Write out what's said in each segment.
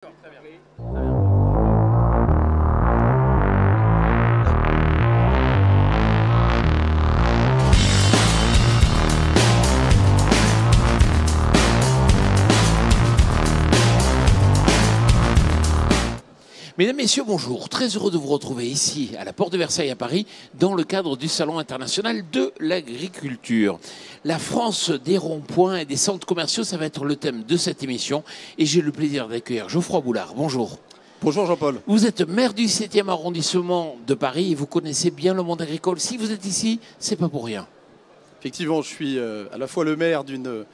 Très bien. Mesdames, Messieurs, bonjour. Très heureux de vous retrouver ici, à la Porte de Versailles à Paris, dans le cadre du Salon international de l'agriculture. La France des ronds-points et des centres commerciaux, ça va être le thème de cette émission. Et j'ai le plaisir d'accueillir Geoffroy Boulard. Bonjour. Bonjour Jean-Paul. Vous êtes maire du 7e arrondissement de Paris et vous connaissez bien le monde agricole. Si vous êtes ici, c'est pas pour rien. Effectivement, je suis à la fois le maire d'une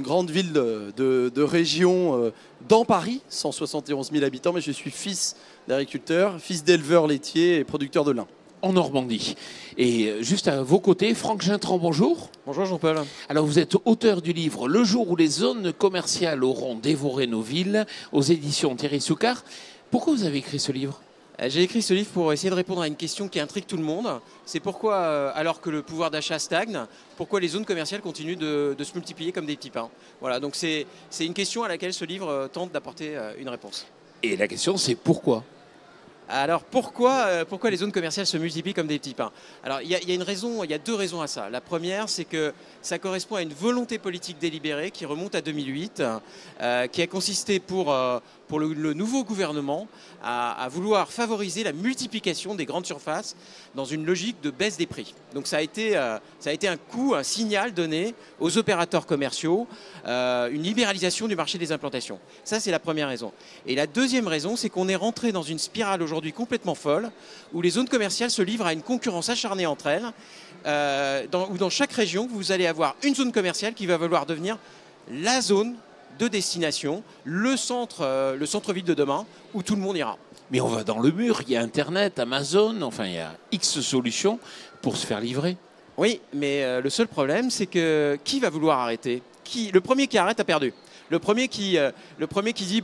grande ville de région dans Paris, 171 000 habitants, mais je suis fils d'agriculteur, fils d'éleveur laitier et producteur de lin. En Normandie. Et juste à vos côtés, Franck Gintran, bonjour. Bonjour Jean-Paul. Alors vous êtes auteur du livre Le jour où les zones commerciales auront dévoré nos villes, aux éditions Thierry Soucard. Pourquoi vous avez écrit ce livre ? J'ai écrit ce livre pour essayer de répondre à une question qui intrigue tout le monde. C'est pourquoi, alors que le pouvoir d'achat stagne, pourquoi les zones commerciales continuent de se multiplier comme des petits pains. Voilà, donc c'est une question à laquelle ce livre tente d'apporter une réponse. Et la question c'est pourquoi ? Alors pourquoi les zones commerciales se multiplient comme des petits pains? Alors il y a deux raisons à ça. La première, c'est que ça correspond à une volonté politique délibérée qui remonte à 2008, qui a consisté pour le nouveau gouvernement à vouloir favoriser la multiplication des grandes surfaces dans une logique de baisse des prix. Donc ça a été un coup, un signal donné aux opérateurs commerciaux, une libéralisation du marché des implantations. Ça, c'est la première raison. Et la deuxième raison, c'est qu'on est rentré dans une spirale aujourd'hui complètement folle, où les zones commerciales se livrent à une concurrence acharnée entre elles, où dans chaque région, vous allez avoir une zone commerciale qui va vouloir devenir la zone de destination, le centre-ville de demain, où tout le monde ira. Mais on va dans le mur, il y a Internet, Amazon, enfin il y a X solutions pour se faire livrer. Oui, mais le seul problème, c'est que qui va vouloir arrêter ? Le premier qui arrête a perdu. Le premier qui dit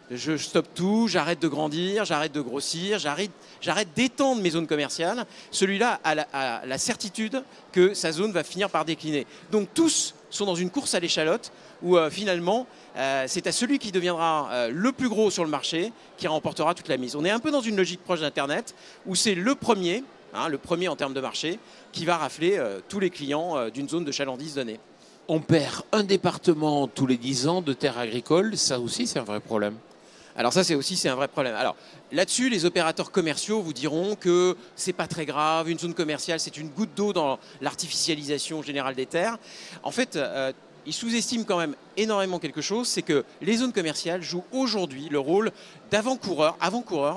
je stoppe tout, j'arrête de grandir, j'arrête de grossir, j'arrête d'étendre mes zones commerciales, celui-là a la certitude que sa zone va finir par décliner. Donc tous sont dans une course à l'échalote où finalement c'est à celui qui deviendra le plus gros sur le marché qui remportera toute la mise. On est un peu dans une logique proche d'Internet où c'est le premier en termes de marché, qui va rafler tous les clients d'une zone de chalandise donnée. On perd un département tous les 10 ans de terres agricoles, ça aussi c'est un vrai problème. Alors ça c'est un vrai problème. Alors là-dessus, les opérateurs commerciaux vous diront que c'est pas très grave, une zone commerciale c'est une goutte d'eau dans l'artificialisation générale des terres. En fait, ils sous-estiment quand même énormément quelque chose, c'est que les zones commerciales jouent aujourd'hui le rôle d'avant-coureur,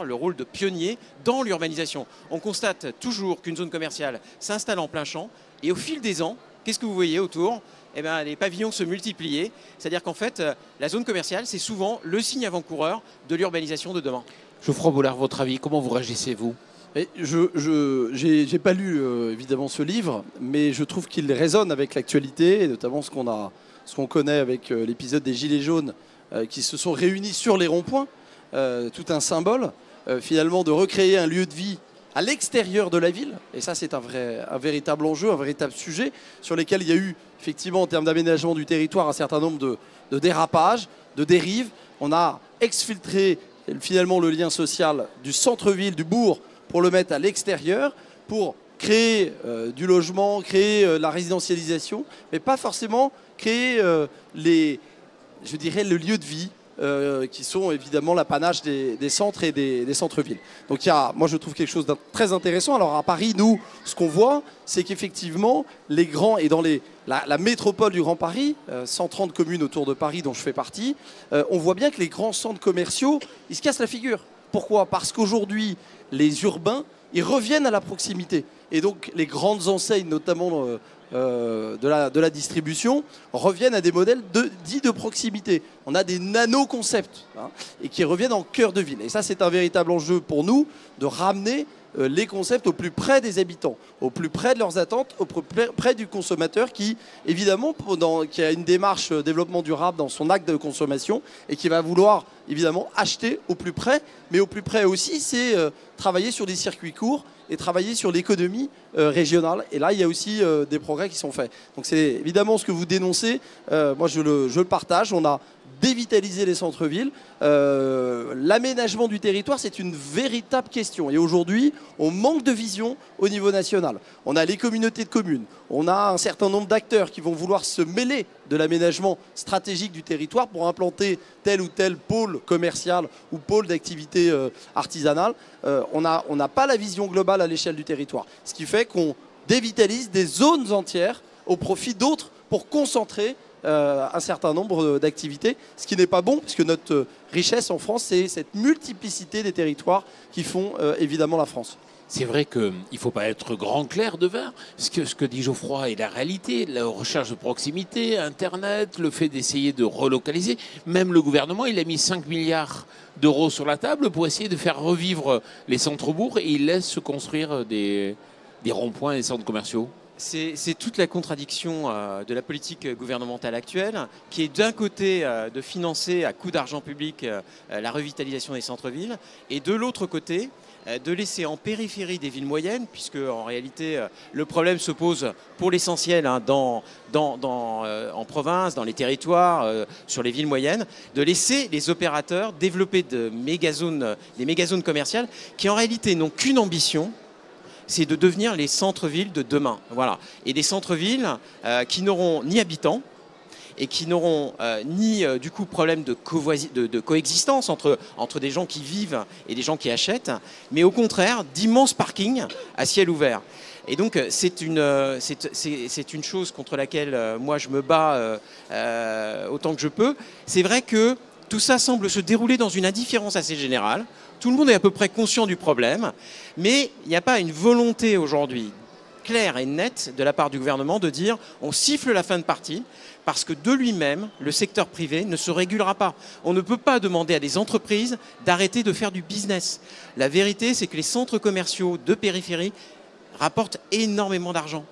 le rôle de pionnier dans l'urbanisation. On constate toujours qu'une zone commerciale s'installe en plein champ et au fil des ans, qu'est-ce que vous voyez autour ? Eh bien, les pavillons se multipliaient. C'est-à-dire qu'en fait, la zone commerciale, c'est souvent le signe avant-coureur de l'urbanisation de demain. Geoffroy Boulard, votre avis, comment vous réagissez-vous ? Je n'ai pas lu évidemment ce livre, mais je trouve qu'il résonne avec l'actualité, et notamment ce qu'on connaît avec l'épisode des Gilets jaunes qui se sont réunis sur les ronds-points, tout un symbole finalement de recréer un lieu de vie à l'extérieur de la ville. Et ça, c'est un véritable enjeu, un véritable sujet sur lequel il y a eu effectivement en termes d'aménagement du territoire un certain nombre de dérapages, de dérives. On a exfiltré finalement le lien social du centre-ville, du bourg, pour le mettre à l'extérieur, pour créer du logement, créer la résidentialisation, mais pas forcément créer le lieu de vie, qui sont évidemment l'apanage des centres et des centres-villes. Donc moi je trouve quelque chose de très intéressant. Alors à Paris, nous, ce qu'on voit, c'est qu'effectivement, les grands, et dans la métropole du Grand Paris, 130 communes autour de Paris dont je fais partie, on voit bien que les grands centres commerciaux, ils se cassent la figure. Pourquoi ? Parce qu'aujourd'hui, les urbains, ils reviennent à la proximité. Et donc les grandes enseignes, notamment de la distribution, reviennent à des modèles dits de proximité. On a des nano-concepts et qui reviennent en cœur de ville. Et ça, c'est un véritable enjeu pour nous de ramener les concepts au plus près des habitants, au plus près de leurs attentes, au plus près du consommateur qui, évidemment, qui a une démarche développement durable dans son acte de consommation et qui va vouloir, évidemment, acheter au plus près. Mais au plus près aussi, c'est travailler sur des circuits courts et travailler sur l'économie régionale. Et là, il y a aussi des progrès qui sont faits. Donc c'est évidemment ce que vous dénoncez. Moi, je le partage. On a dévitaliser les centres-villes. L'aménagement du territoire, c'est une véritable question. Et aujourd'hui, on manque de vision au niveau national. On a les communautés de communes, on a un certain nombre d'acteurs qui vont vouloir se mêler de l'aménagement stratégique du territoire pour implanter tel ou tel pôle commercial ou pôle d'activité artisanale. On n'a pas la vision globale à l'échelle du territoire. Ce qui fait qu'on dévitalise des zones entières au profit d'autres pour concentrer un certain nombre d'activités, ce qui n'est pas bon, puisque notre richesse en France, c'est cette multiplicité des territoires qui font évidemment la France. C'est vrai qu'il ne faut pas être grand clerc de vin. Ce que dit Geoffroy est la réalité, la recherche de proximité, Internet, le fait d'essayer de relocaliser. Même le gouvernement, il a mis 5 milliards d'euros sur la table pour essayer de faire revivre les centres-bourgs et il laisse se construire des ronds-points et des centres commerciaux. C'est toute la contradiction de la politique gouvernementale actuelle, qui est d'un côté de financer à coût d'argent public la revitalisation des centres-villes, et de l'autre côté de laisser en périphérie des villes moyennes, puisque en réalité le problème se pose pour l'essentiel en province, dans les territoires, sur les villes moyennes, de laisser les opérateurs développer des mégazones commerciales qui en réalité n'ont qu'une ambition, c'est de devenir les centres-villes de demain. Voilà. Et des centres-villes qui n'auront ni habitants et qui n'auront ni du coup problème de coexistence entre des gens qui vivent et des gens qui achètent, mais au contraire d'immenses parkings à ciel ouvert. Et donc c'est une chose contre laquelle moi je me bats autant que je peux. C'est vrai que tout ça semble se dérouler dans une indifférence assez générale. Tout le monde est à peu près conscient du problème, mais il n'y a pas une volonté aujourd'hui claire et nette de la part du gouvernement de dire on siffle la fin de partie parce que de lui-même, le secteur privé ne se régulera pas. On ne peut pas demander à des entreprises d'arrêter de faire du business. La vérité, c'est que les centres commerciaux de périphérie rapportent énormément d'argent.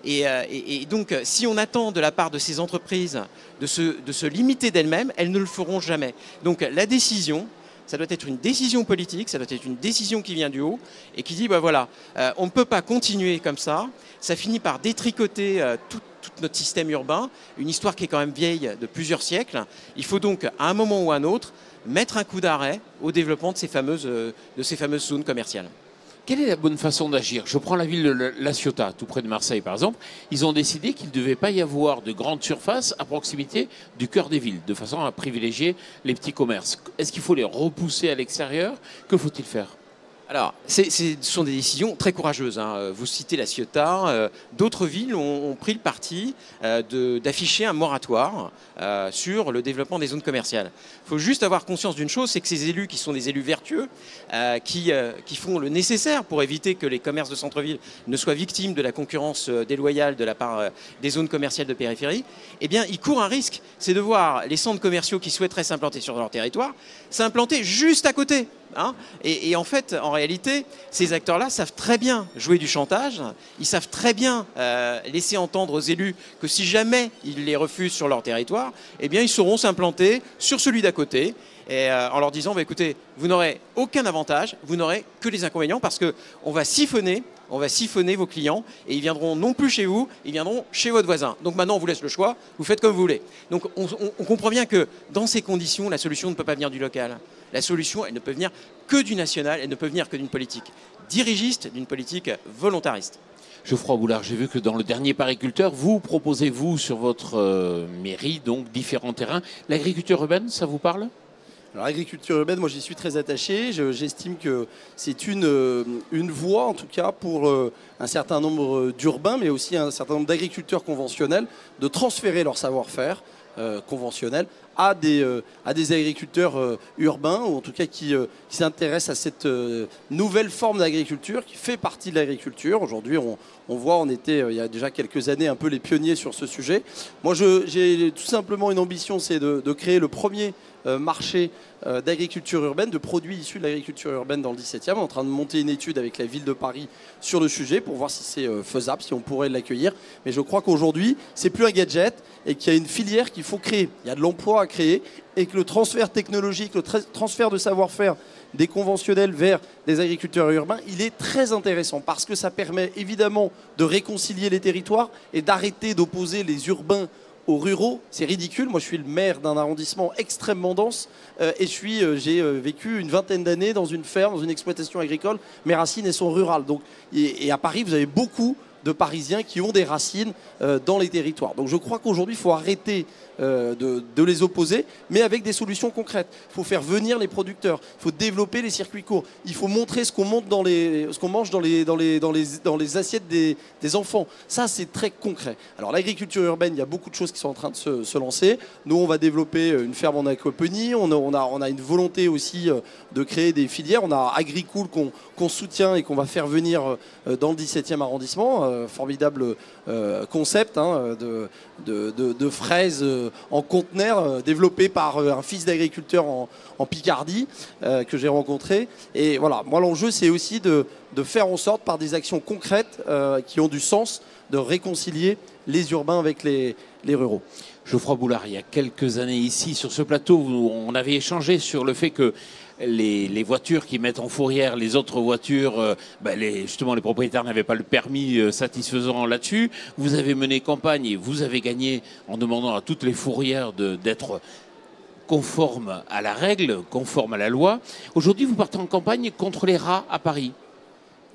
Et donc, si on attend de la part de ces entreprises de se limiter d'elles-mêmes, elles ne le feront jamais. Donc la décision, ça doit être une décision politique, ça doit être une décision qui vient du haut et qui dit, bah voilà, on ne peut pas continuer comme ça. Ça finit par détricoter tout notre système urbain, une histoire qui est quand même vieille de plusieurs siècles. Il faut donc, à un moment ou à un autre, mettre un coup d'arrêt au développement de ces fameuses zones commerciales. Quelle est la bonne façon d'agir? Je prends la ville de La Ciotat, tout près de Marseille par exemple. Ils ont décidé qu'il ne devait pas y avoir de grandes surfaces à proximité du cœur des villes, de façon à privilégier les petits commerces. Est-ce qu'il faut les repousser à l'extérieur? Que faut-il faire? Alors, ce sont des décisions très courageuses, hein. Vous citez La Ciotat, d'autres villes ont pris le parti d'afficher un moratoire sur le développement des zones commerciales. Il faut juste avoir conscience d'une chose, c'est que ces élus qui sont des élus vertueux, qui font le nécessaire pour éviter que les commerces de centre-ville ne soient victimes de la concurrence déloyale de la part des zones commerciales de périphérie, eh bien, ils courent un risque, c'est de voir les centres commerciaux qui souhaiteraient s'implanter sur leur territoire s'implanter juste à côté. Hein, et en fait, en réalité, ces acteurs-là savent très bien jouer du chantage, ils savent très bien laisser entendre aux élus que si jamais ils les refusent sur leur territoire, eh bien ils sauront s'implanter sur celui d'à côté, et, en leur disant, bah, écoutez, vous n'aurez aucun avantage, vous n'aurez que les inconvénients parce qu'on va siphonner vos clients et ils viendront non plus chez vous, ils viendront chez votre voisin. Donc maintenant, on vous laisse le choix, vous faites comme vous voulez. Donc on comprend bien que dans ces conditions, la solution ne peut pas venir du local. La solution, elle ne peut venir que du national, elle ne peut venir que d'une politique dirigiste, d'une politique volontariste. Geoffroy Boulard, j'ai vu que dans le dernier pariculteur, vous proposez, vous, sur votre mairie, donc différents terrains. L'agriculture urbaine, ça vous parle ? Alors l'agriculture urbaine, moi j'y suis très attaché. J'estime que c'est une voie, en tout cas, pour un certain nombre d'urbains, mais aussi un certain nombre d'agriculteurs conventionnels, de transférer leur savoir-faire conventionnel à des agriculteurs urbains, ou en tout cas qui s'intéressent à cette nouvelle forme d'agriculture qui fait partie de l'agriculture. Aujourd'hui, on voit, on était il y a déjà quelques années un peu les pionniers sur ce sujet. Moi, j'ai tout simplement une ambition, c'est de créer le premier marché d'agriculture urbaine, de produits issus de l'agriculture urbaine dans le 17e. On est en train de monter une étude avec la ville de Paris sur le sujet pour voir si c'est faisable, si on pourrait l'accueillir. Mais je crois qu'aujourd'hui, c'est plus un gadget et qu'il y a une filière qu'il faut créer. Il y a de l'emploi à créer et que le transfert technologique, le transfert de savoir-faire des conventionnels vers des agriculteurs urbains, il est très intéressant parce que ça permet évidemment de réconcilier les territoires et d'arrêter d'opposer les urbains aux ruraux. C'est ridicule. Moi, je suis le maire d'un arrondissement extrêmement dense et j'ai vécu une vingtaine d'années dans une ferme, dans une exploitation agricole. Mes racines, elles sont rurales. Donc, et à Paris, vous avez beaucoup de Parisiens qui ont des racines dans les territoires. Donc je crois qu'aujourd'hui, il faut arrêter de les opposer, mais avec des solutions concrètes. Il faut faire venir les producteurs, il faut développer les circuits courts, il faut montrer ce qu'on mange dans les assiettes des enfants. Ça, c'est très concret. Alors l'agriculture urbaine, il y a beaucoup de choses qui sont en train de se lancer. Nous, on va développer une ferme en aquaponie. On a une volonté aussi de créer des filières. On a Agricool qu'on soutient et qu'on va faire venir dans le 17e arrondissement. Formidable concept de fraises en conteneur développé par un fils d'agriculteur en Picardie que j'ai rencontré. Et voilà, moi l'enjeu c'est aussi de faire en sorte par des actions concrètes qui ont du sens de réconcilier les urbains avec les ruraux. Geoffroy Boulard, il y a quelques années ici sur ce plateau, on avait échangé sur le fait que les voitures qui mettent en fourrière les autres voitures, justement les propriétaires n'avaient pas le permis satisfaisant là-dessus. Vous avez mené campagne et vous avez gagné en demandant à toutes les fourrières d'être conformes à la règle, conformes à la loi. Aujourd'hui, vous partez en campagne contre les rats à Paris.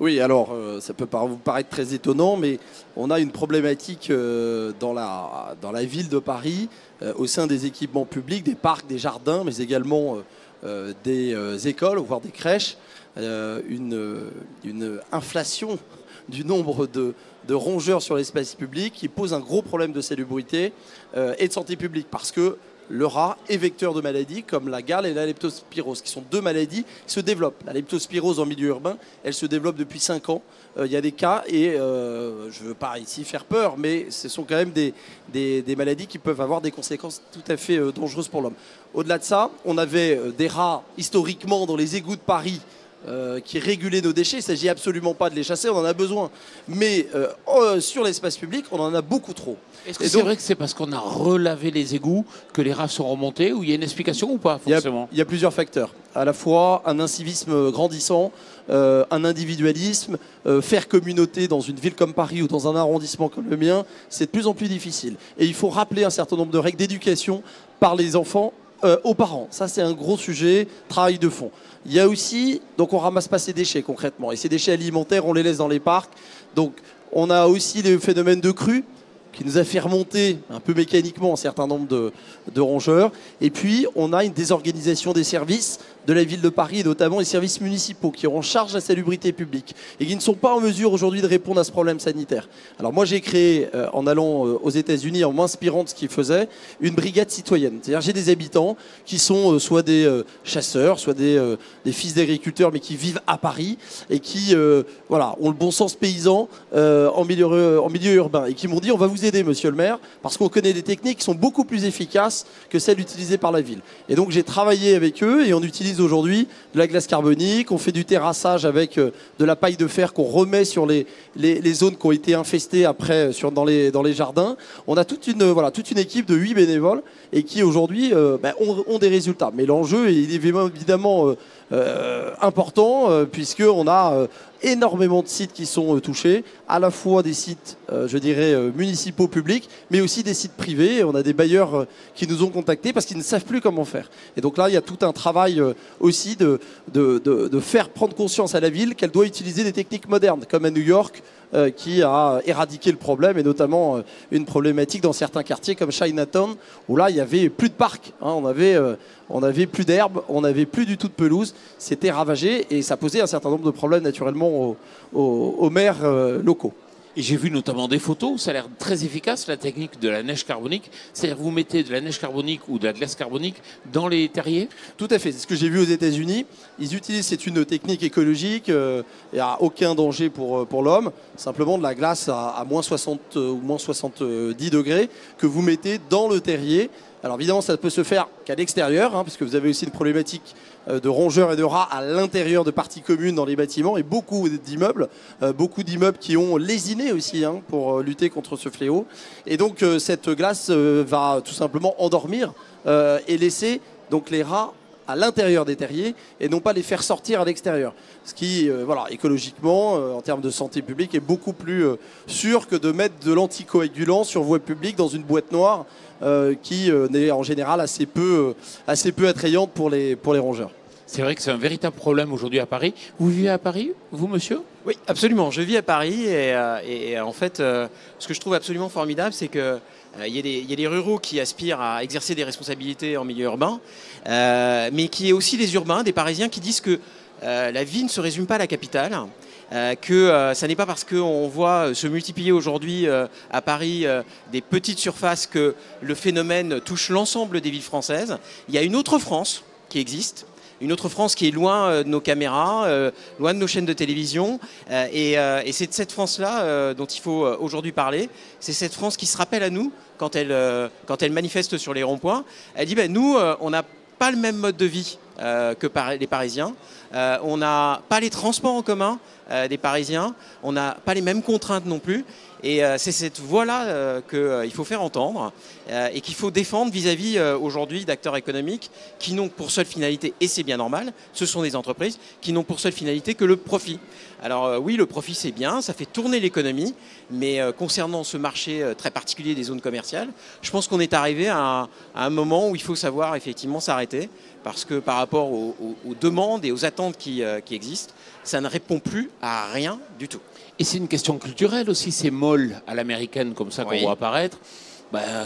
Oui, alors ça peut vous paraître très étonnant, mais on a une problématique dans la ville de Paris, au sein des équipements publics, des parcs, des jardins, mais également des écoles, voire des crèches, une inflation du nombre de rongeurs sur l'espace public qui pose un gros problème de salubrité et de santé publique, parce que le rat est vecteur de maladies comme la gale et la leptospirose, qui sont deux maladies qui se développent. La leptospirose en milieu urbain, elle se développe depuis 5 ans. Il y a des cas et je ne veux pas ici faire peur, mais ce sont quand même des maladies qui peuvent avoir des conséquences tout à fait dangereuses pour l'homme. Au-delà de ça, on avait des rats historiquement dans les égouts de Paris qui régulaient nos déchets. Il ne s'agit absolument pas de les chasser, on en a besoin. Mais sur l'espace public, on en a beaucoup trop. Est-ce que c'est vrai que c'est parce qu'on a relavé les égouts que les rats sont remontés, ou il y a une explication ou pas forcément? Il y a plusieurs facteurs. À la fois un incivisme grandissant, un individualisme, faire communauté dans une ville comme Paris ou dans un arrondissement comme le mien, c'est de plus en plus difficile. Et il faut rappeler un certain nombre de règles d'éducation par les enfants aux parents. Ça, c'est un gros sujet, travail de fond. Il y a aussi, donc on ramasse pas ces déchets concrètement. Et ces déchets alimentaires, on les laisse dans les parcs. Donc on a aussi les phénomènes de crue qui nous a fait remonter un peu mécaniquement un certain nombre de rongeurs. Et puis, on a une désorganisation des services de la ville de Paris, et notamment les services municipaux qui ont en charge la salubrité publique et qui ne sont pas en mesure aujourd'hui de répondre à ce problème sanitaire. Alors moi, j'ai créé, en allant aux États-Unis, en m'inspirant de ce qu'ils faisaient, une brigade citoyenne. C'est-à-dire j'ai des habitants qui sont soit des chasseurs, soit des fils d'agriculteurs, mais qui vivent à Paris et qui ont le bon sens paysan en milieu urbain et qui m'ont dit on va vous aider, monsieur le maire, parce qu'on connaît des techniques qui sont beaucoup plus efficaces que celles utilisées par la ville. Et donc j'ai travaillé avec eux et on utilise aujourd'hui de la glace carbonique, on fait du terrassage avec de la paille de fer qu'on remet sur les zones qui ont été infestées après dans les jardins. On a toute une équipe de 8 bénévoles et qui aujourd'hui ont des résultats. Mais l'enjeu il est évidemment important puisqu'on a énormément de sites qui sont touchés, à la fois des sites, municipaux publics, mais aussi des sites privés. On a des bailleurs qui nous ont contactés parce qu'ils ne savent plus comment faire. Et donc là, il y a tout un travail aussi de faire prendre conscience à la ville qu'elle doit utiliser des techniques modernes, comme à New York, qui a éradiqué le problème, et notamment une problématique dans certains quartiers comme Chinatown, où là, il n'y avait plus de parc. On avait plus d'herbe, on n'avait plus du tout de pelouse. C'était ravagé et ça posait un certain nombre de problèmes naturellement aux maires locaux. Et j'ai vu notamment des photos, ça a l'air très efficace, la technique de la neige carbonique. C'est-à-dire que vous mettez de la neige carbonique ou de la glace carbonique dans les terriers? Tout à fait, c'est ce que j'ai vu aux États-Unis. Ils utilisent, c'est une technique écologique, il n'y a aucun danger pour l'homme. Simplement de la glace à moins 60 ou moins 70 degrés que vous mettez dans le terrier. Alors évidemment, ça peut se faire qu'à l'extérieur, hein, puisque vous avez aussi une problématique de rongeurs et de rats à l'intérieur de parties communes dans les bâtiments et beaucoup d'immeubles qui ont lésiné aussi hein, pour lutter contre ce fléau. Et donc cette glace va tout simplement endormir et laisser donc les rats à l'intérieur des terriers et non pas les faire sortir à l'extérieur. Ce qui, voilà, écologiquement, en termes de santé publique, est beaucoup plus sûr que de mettre de l'anticoagulant sur voie publique dans une boîte noire qui n'est en général assez peu attrayante pour les rongeurs. C'est vrai que c'est un véritable problème aujourd'hui à Paris. Vous vivez à Paris, vous, monsieur ? Oui, absolument. Je vis à Paris et en fait, ce que je trouve absolument formidable, c'est que il y a des ruraux qui aspirent à exercer des responsabilités en milieu urbain, mais qui est aussi des urbains, des Parisiens qui disent que la vie ne se résume pas à la capitale, que ça n'est pas parce qu'on voit se multiplier aujourd'hui à Paris des petites surfaces que le phénomène touche l'ensemble des villes françaises. Il y a une autre France qui existe. Une autre France qui est loin de nos caméras, loin de nos chaînes de télévision. Et c'est de cette France-là dont il faut aujourd'hui parler. C'est cette France qui se rappelle à nous quand elle manifeste sur les ronds-points. Elle dit nous, on n'a pas le même mode de vie que les Parisiens. On n'a pas les transports en commun des Parisiens. On n'a pas les mêmes contraintes non plus. Et c'est cette voix-là qu'il faut faire entendre et qu'il faut défendre vis-à-vis aujourd'hui d'acteurs économiques qui n'ont pour seule finalité, et c'est bien normal, ce sont des entreprises qui n'ont pour seule finalité que le profit. Alors oui, le profit c'est bien, ça fait tourner l'économie, mais concernant ce marché très particulier des zones commerciales, je pense qu'on est arrivé à un moment où il faut savoir effectivement s'arrêter parce que par rapport aux demandes et aux attentes qui existent, ça ne répond plus à rien du tout. Et c'est une question culturelle aussi, ces malls à l'américaine comme ça qu'on voit apparaître.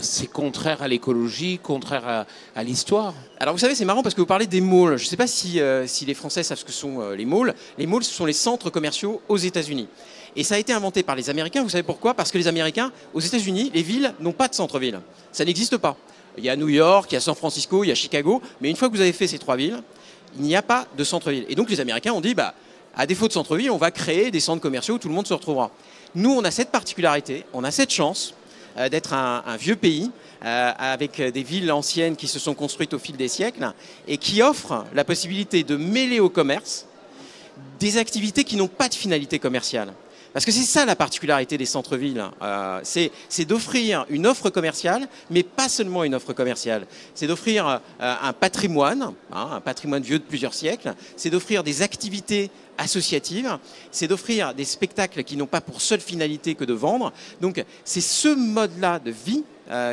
C'est contraire à l'écologie, contraire à l'histoire. Alors vous savez, c'est marrant parce que vous parlez des malls. Je ne sais pas si les Français savent ce que sont les malls. Les malls, ce sont les centres commerciaux aux États-Unis. Et ça a été inventé par les Américains. Vous savez pourquoi ? Parce que les Américains, aux États-Unis, les villes n'ont pas de centre-ville. Ça n'existe pas. Il y a New York, il y a San Francisco, il y a Chicago. Mais une fois que vous avez fait ces trois villes, il n'y a pas de centre-ville. Et donc les Américains ont dit, à défaut de centre-ville, on va créer des centres commerciaux où tout le monde se retrouvera. Nous, on a cette particularité, on a cette chance d'être un vieux pays avec des villes anciennes qui se sont construites au fil des siècles et qui offrent la possibilité de mêler au commerce des activités qui n'ont pas de finalité commerciale. Parce que c'est ça la particularité des centres-villes, c'est d'offrir une offre commerciale, mais pas seulement une offre commerciale. C'est d'offrir un patrimoine vieux de plusieurs siècles, c'est d'offrir des activités associatives, c'est d'offrir des spectacles qui n'ont pas pour seule finalité que de vendre. Donc c'est ce mode-là de vie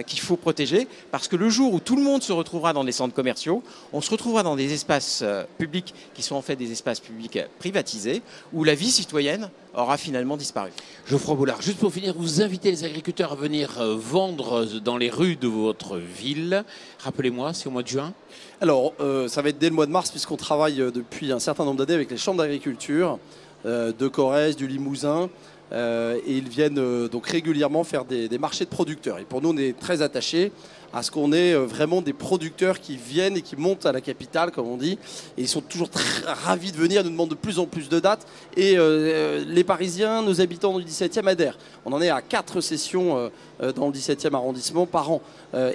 qu'il faut protéger, parce que le jour où tout le monde se retrouvera dans des centres commerciaux, on se retrouvera dans des espaces publics qui sont en fait des espaces publics privatisés, où la vie citoyenne aura finalement disparu. Geoffroy Boulard, juste pour finir, vous invitez les agriculteurs à venir vendre dans les rues de votre ville. Rappelez-moi, c'est au mois de juin ? Alors, ça va être dès le mois de mars, puisqu'on travaille depuis un certain nombre d'années avec les chambres d'agriculture de Corrèze, du Limousin. Et ils viennent donc régulièrement faire des marchés de producteurs. Et pour nous, on est très attachés à ce qu'on ait vraiment des producteurs qui viennent et qui montent à la capitale, comme on dit. Et ils sont toujours très ravis de venir, nous demandent de plus en plus de dates. Et les Parisiens, nos habitants du 17e adhèrent. On en est à 4 sessions dans le 17e arrondissement par an.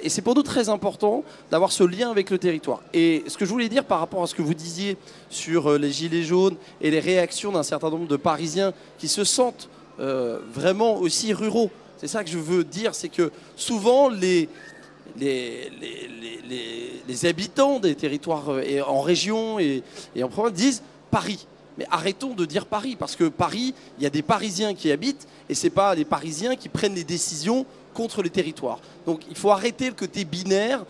Et c'est pour nous très important d'avoir ce lien avec le territoire. Et ce que je voulais dire par rapport à ce que vous disiez sur les gilets jaunes et les réactions d'un certain nombre de Parisiens qui se sentent vraiment aussi ruraux. C'est ça que je veux dire, c'est que souvent les habitants des territoires en région et en province disent Paris. Mais arrêtons de dire Paris, parce que Paris, il y a des Parisiens qui y habitent et ce n'est pas les Parisiens qui prennent les décisions contre les territoires. Donc il faut arrêter le côté binaire,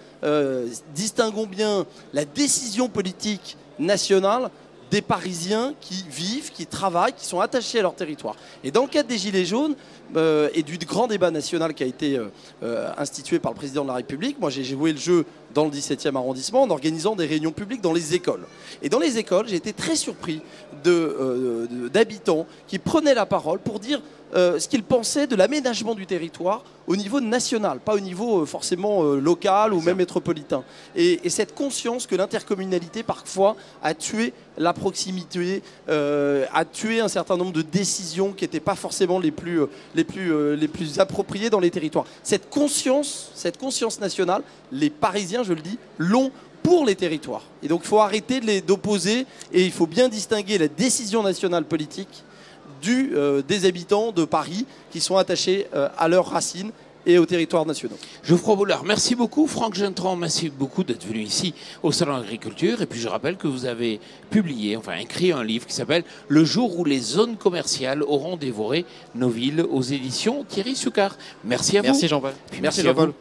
distinguons bien la décision politique nationale des Parisiens qui vivent, qui travaillent, qui sont attachés à leur territoire. Et dans le cadre des Gilets jaunes et du grand débat national qui a été institué par le président de la République, moi j'ai joué le jeu dans le 17e arrondissement en organisant des réunions publiques dans les écoles. Et dans les écoles, j'ai été très surpris d'habitants qui prenaient la parole pour dire ce qu'ils pensaient de l'aménagement du territoire au niveau national, pas au niveau forcément local ou même métropolitain. Et cette conscience que l'intercommunalité parfois a tué la proximité, a tué un certain nombre de décisions qui n'étaient pas forcément les plus appropriées dans les territoires. Cette conscience nationale, les Parisiens, je le dis, l'ont pour les territoires. Et donc il faut arrêter d'opposer et il faut bien distinguer la décision nationale politique des habitants de Paris qui sont attachés à leurs racines et aux territoires nationaux. Geoffroy Boulard, merci beaucoup. Franck Gintran, merci beaucoup d'être venu ici au Salon Agriculture. Et puis je rappelle que vous avez publié, enfin écrit un livre qui s'appelle « Le jour où les zones commerciales auront dévoré nos villes » aux éditions Thierry Sucard. Merci à vous. Merci Jean-Paul. Merci Jean-Paul.